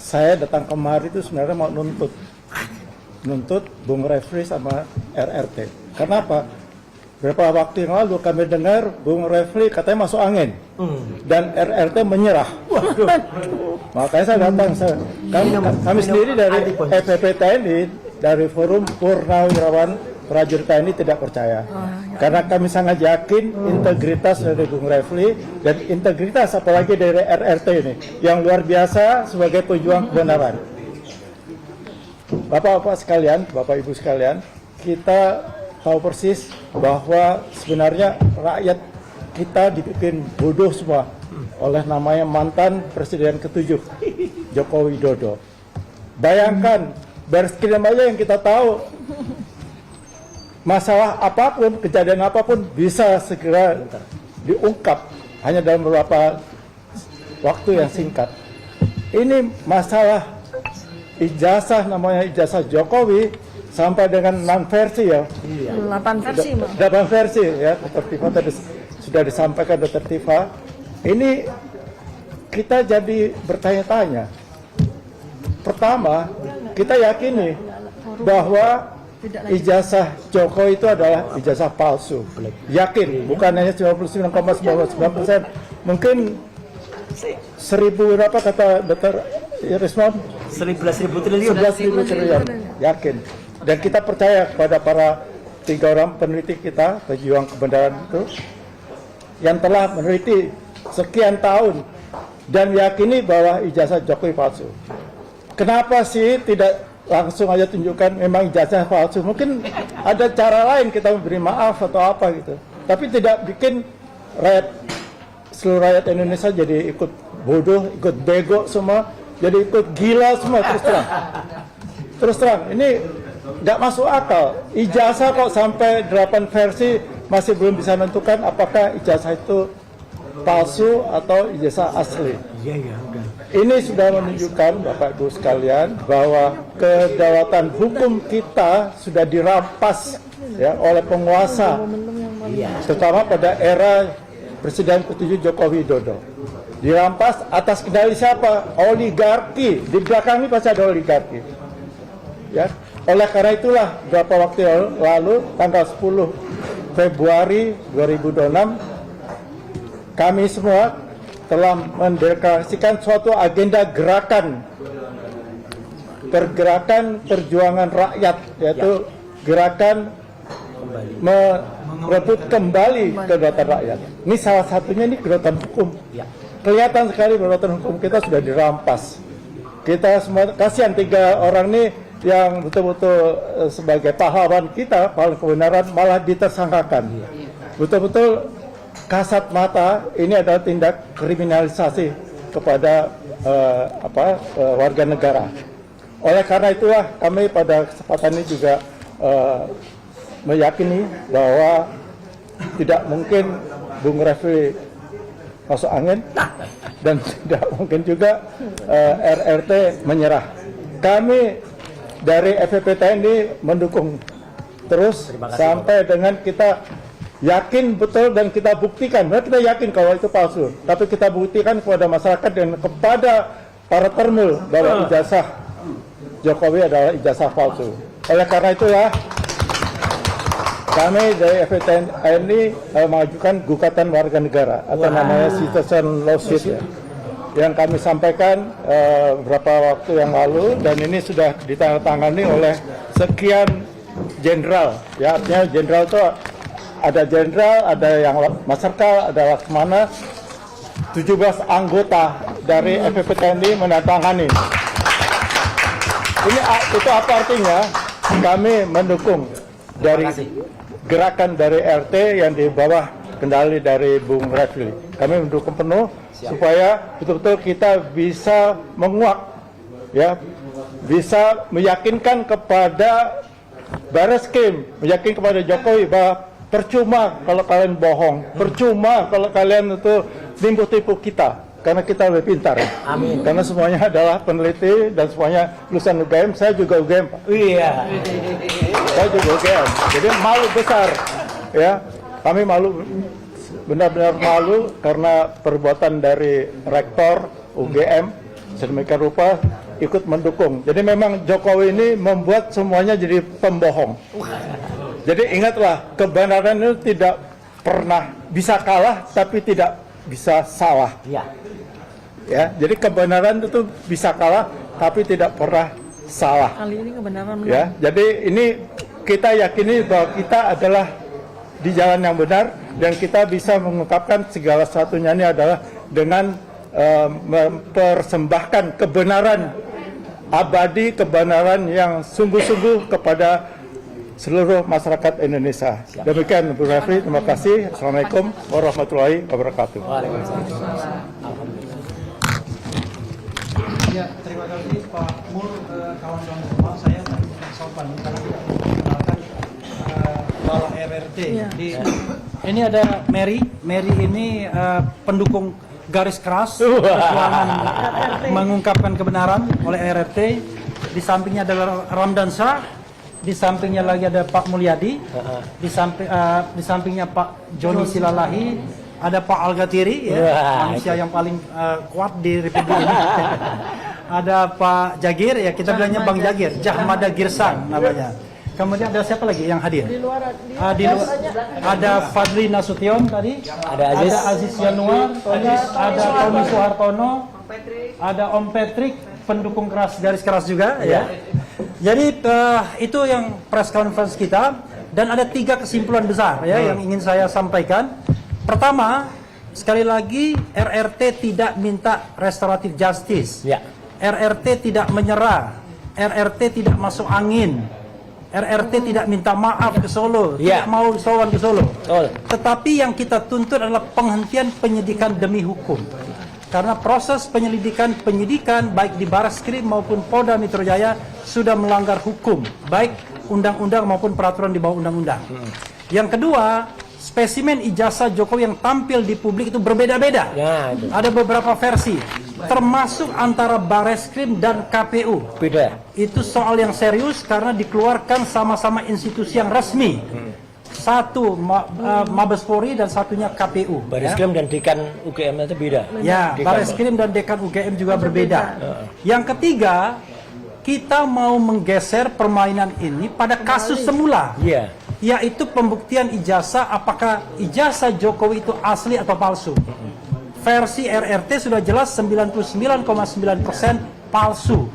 saya datang kemari itu sebenarnya mau nuntut Bung Refli sama RRT. Kenapa? Beberapa waktu yang lalu kami dengar Bung Refli katanya masuk angin dan RRT menyerah. Makanya saya datang. Kami sendiri dari FPP TNI, dari Forum Purnawirawan Prajurit TNI tidak percaya. Karena kami sangat yakin integritas dari Bung Refli dan integritas apalagi dari RRT ini yang luar biasa sebagai pejuang kebenaran. Bapak-bapak sekalian, Bapak Ibu sekalian, kita tahu persis bahwa sebenarnya rakyat kita dibikin bodoh semua oleh namanya mantan Presiden ke-7 Joko Widodo. Bayangkan, Bareskrim aja yang kita tahu masalah apapun, kejadian apapun bisa segera diungkap hanya dalam beberapa waktu yang singkat. Ini masalah ijazah, namanya ijazah Jokowi sampai dengan 6 versi ya. 8 versi, 8 versi ya, Dr. Tifa tadi sudah disampaikan Dr. Tifa. Ini kita jadi bertanya-tanya. Pertama, kita yakini bahwa ijazah Jokowi itu adalah ijazah palsu. Yakin, bukan hanya 99,99%. Mungkin 1000 berapa kata Dr. Rismon? 11.000 triliun. 11.000 triliun, yakin. Dan kita percaya kepada para 3 orang peneliti kita, pejuang kebenaran itu, yang telah meneliti sekian tahun dan meyakini bahwa ijazah Jokowi palsu. Kenapa sih tidak langsung aja tunjukkan memang ijazah palsu? Mungkin ada cara lain kita memberi maaf atau apa gitu. Tapi tidak bikin seluruh rakyat Indonesia jadi ikut bodoh, ikut bego semua, jadi ikut gila semua. Terus terang, ini nggak masuk akal. Ijazah kok sampai 8 versi masih belum bisa menentukan apakah ijazah itu palsu atau ijazah asli. Ini sudah menunjukkan Bapak Ibu sekalian bahwa kedaulatan hukum kita sudah dirampas ya oleh penguasa, terutama pada era Presiden ke-7 Joko Widodo. Dirampas atas kendali siapa? Oligarki. Di belakang ini pasti ada oligarki. Ya. Oleh karena itulah beberapa waktu lalu tanggal 10 Februari 2026 kami semua telah mendeklarasikan suatu agenda pergerakan perjuangan rakyat, yaitu gerakan merebut kembali kedaulatan rakyat. Ini salah satunya ini kedaulatan hukum. Kelihatan sekali kedaulatan hukum kita sudah dirampas. Kita semua kasihan 3 orang ini yang betul-betul sebagai pahlawan kita, pahlawan kebenaran malah ditersangkakan. Betul-betul kasat mata, ini adalah tindak kriminalisasi kepada warga negara. Oleh karena itulah kami pada kesempatan ini juga meyakini bahwa tidak mungkin Bung Refli masuk angin dan tidak mungkin juga RRT menyerah. Kami dari FPP TNI mendukung terus sampai dengan kita yakin betul dan kita buktikan. Benar, kita yakin kalau itu palsu, tapi kita buktikan kepada masyarakat dan kepada para termul bahwa ijazah Jokowi adalah ijazah palsu. Oleh karena itulah kami dari FPP TNI mengajukan gugatan warga negara atau namanya citizen lawsuit ya, yang kami sampaikan beberapa waktu yang lalu, dan ini sudah ditandatangani oleh sekian jenderal ya. Artinya jenderal itu ada jenderal, ada yang marsikal, ada laksamana, 17 anggota dari FPP TNI menandatangani. Itu apa artinya? Kami mendukung dari gerakan dari RT yang di bawah kendali dari Bung Refli. Kami mendukung penuh supaya betul-betul kita bisa menguak, ya, bisa meyakinkan kepada Bareskrim, meyakinkan kepada Jokowi bahwa percuma kalau kalian bohong, percuma kalau kalian itu tipu-tipu kita, karena kita lebih pintar. Amin. Karena semuanya adalah peneliti dan semuanya lulusan UGM. Saya juga UGM, Pak. Iya. Saya juga UGM. Jadi malu besar, ya. Kami malu, benar-benar malu karena perbuatan dari rektor UGM sedemikian rupa ikut mendukung. Jadi memang Jokowi ini membuat semuanya jadi pembohong. Jadi ingatlah, kebenaran itu tidak pernah bisa kalah, tapi tidak bisa salah. Ya. Ya, jadi kebenaran itu bisa kalah, tapi tidak pernah salah. Kali ini kebenaran menang. Ya, jadi ini kita yakini bahwa kita adalah di jalan yang benar dan kita bisa mengungkapkan segala sesuatunya ini adalah dengan mempersembahkan kebenaran abadi, kebenaran yang sungguh-sungguh kepada seluruh masyarakat Indonesia. Demikian Bu Refri, terima kasih. Assalamualaikum warahmatullahi wabarakatuh. Ya, terima kasih Pak Mul, kawan-kawan semua. Saya tadi bukan sopan karena tidak memperkenalkan Bala RRT. Ya. Ini ada Mary. Mary ini pendukung garis keras perjuangan mengungkapkan kebenaran oleh RRT. Di sampingnya adalah Ramdan Shah. Di sampingnya lagi ada Pak Mulyadi. Di sampingnya Pak Joni Silalahi. Ada Pak Al-Ghatiri, ya, manusia yang paling kuat di Republik ini. Ada Pak Jagir, ya kita bilangnya Bang Jagir, Jahmada Girsang namanya. Kemudian ada siapa lagi yang hadir? Di luar Ada Fadli Nasution tadi, Ada Aziz Yanuar, ada Tommy Soehartono, ada Om Patrick, pendukung keras garis keras juga, ya. Jadi itu yang press conference kita, dan ada 3 kesimpulan besar ya yang ingin saya sampaikan. Pertama, sekali lagi RRT tidak minta restoratif justice. Ya. RRT tidak menyerah. RRT tidak masuk angin. RRT tidak minta maaf ke Solo, Ya. tidak mau sowan ke Solo. Betul. Tetapi yang kita tuntut adalah penghentian penyidikan demi hukum. Karena proses penyidikan baik di Barreskrim maupun Polda Metro Jaya sudah melanggar hukum, baik undang-undang maupun peraturan di bawah undang-undang. Yang kedua, spesimen ijazah Jokowi yang tampil di publik itu berbeda-beda. Ya, itu. Ada beberapa versi, termasuk antara Barreskrim dan KPU. Beda. Itu soal yang serius karena dikeluarkan sama-sama institusi yang resmi. Satu Mabes Polri dan satunya KPU. Barreskrim dan Dekan UGM itu beda. Ya, Dekan. Barreskrim dan Dekan UGM juga berbeda. Yang ketiga, kita mau menggeser permainan ini pada kasus semula. Iya. Yaitu pembuktian ijazah, apakah ijazah Jokowi itu asli atau palsu. Versi RRT sudah jelas 99,9% palsu.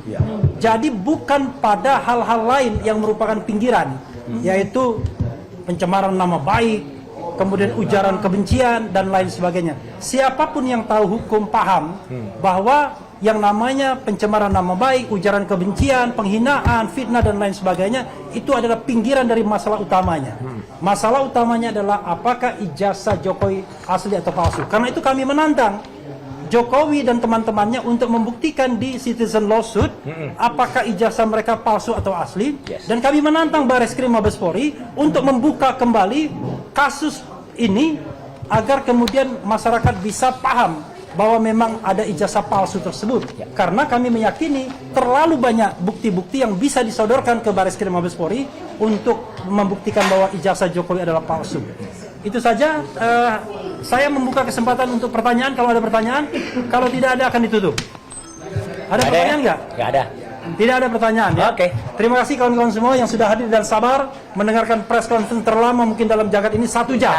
Jadi bukan pada hal-hal lain yang merupakan pinggiran, yaitu pencemaran nama baik, kemudian ujaran kebencian dan lain sebagainya. Siapapun yang tahu hukum paham bahwa yang namanya pencemaran nama baik, ujaran kebencian, penghinaan, fitnah dan lain sebagainya itu adalah pinggiran dari masalah utamanya. Masalah utamanya adalah apakah ijazah Jokowi asli atau palsu. Karena itu kami menantang Jokowi dan teman-temannya untuk membuktikan di citizen lawsuit apakah ijazah mereka palsu atau asli. Dan kami menantang Barreskrim Mabes Polri untuk membuka kembali kasus ini agar kemudian masyarakat bisa paham bahwa memang ada ijazah palsu tersebut. Karena kami meyakini terlalu banyak bukti-bukti yang bisa disodorkan ke Barreskrim Mabes Polri untuk membuktikan bahwa ijazah Jokowi adalah palsu. Itu saja. Saya membuka kesempatan untuk pertanyaan kalau ada pertanyaan. Kalau tidak ada akan ditutup. Ada pertanyaan nggak? Nggak ada. Tidak ada pertanyaan ya. Oke. Terima kasih kawan-kawan semua yang sudah hadir dan sabar mendengarkan press conference terlama mungkin dalam jagat ini 1 jam.